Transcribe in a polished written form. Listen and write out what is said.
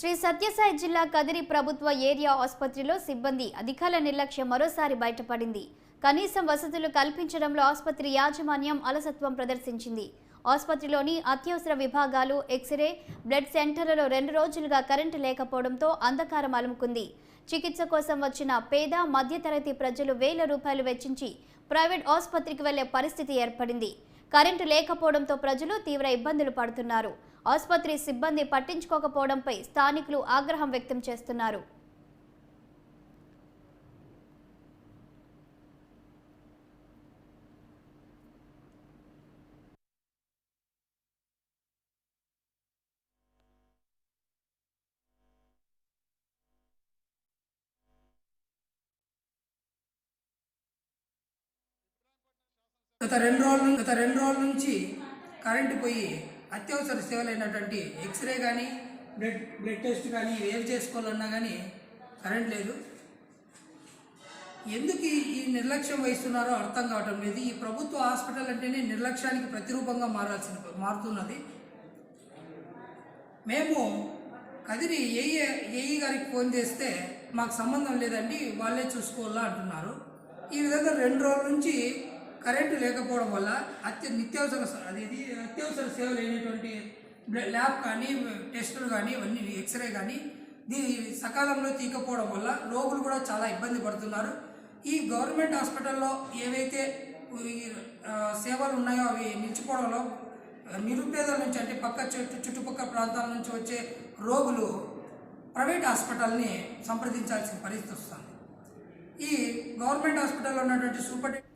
శ్రీ సత్యసాయి జిల్లా కదిరి ప్రభుత్వ ఏరియా ఆసుపత్రిలో సిబ్బంది అధికారుల నిర్లక్ష్యం మరోసారి బయటపడింది. కనీసం వసతులు కల్పించడంలో ఆసుపత్రి యాజమాన్యం అలసత్వం ప్రదర్శించింది. ఆసుపత్రిలోని అత్యవసర విభాగాలు, ఎక్స్రే, బ్లడ్ సెంటర్లలో 2 రోజులుగా కరెంటు లేకపోవడంతో అంధకారం అలుముకుంది. చికిత్స కోసం వచ్చిన పేద, మధ్యతరగతి ప్రజలు వేల రూపాయలు వెచ్చించి ప్రైవేట్ ఆసుపత్రికి వెళ్లే పరిస్థితి ఏర్పడింది. కరెంటు లేకపోవడంతో ప్రజలు తీవ్ర ఇబ్బందులు పడుతున్నారు. ఆసుపత్రి సిబ్బంది పట్టించుకోకపోవడంపై స్థానికులు ఆగ్రహం వ్యక్తం చేస్తున్నారు. గత రెండు రోజుల నుంచి కరెంటు పోయి అత్యవసర సేవలైనటువంటి ఎక్స్రే కానీ బ్లడ్ టెస్ట్ కానీ ఏవి చేసుకోవాలన్నా కానీ కరెంట్ లేదు. ఎందుకు ఈ నిర్లక్ష్యం వహిస్తున్నారో అర్థం కావటం లేదు. ఈ ప్రభుత్వ హాస్పిటల్ అంటేనే నిర్లక్ష్యానికి ప్రతిరూపంగా మారుతున్నది. మేము కదిరి ఏఈ గారికి ఫోన్ చేస్తే మాకు సంబంధం లేదండి, వాళ్ళే చూసుకోవాలా అంటున్నారు. ఈ విధంగా 2 రోజుల నుంచి కరెంటు లేకపోవడం వల్ల అత్యవసర సేవలు అయినటువంటి ల్యాబ్ కానీ, టెస్టులు కానీ, ఇవన్నీ ఎక్స్రే కానీ సకాలంలో తీయకపోవడం వల్ల రోగులు కూడా చాలా ఇబ్బంది పడుతున్నారు. ఈ గవర్నమెంట్ హాస్పిటల్లో ఏవైతే సేవలు ఉన్నాయో అవి నిలిచిపోవడంలో నిరుపేదల నుంచి, అంటే చుట్టుపక్కల ప్రాంతాల నుంచి వచ్చే రోగులు ప్రైవేట్ హాస్పిటల్ని సంప్రదించాల్సిన పరిస్థితి వస్తుంది. ఈ గవర్నమెంట్ హాస్పిటల్లో ఉన్నటువంటి సూపరింటెండెంట్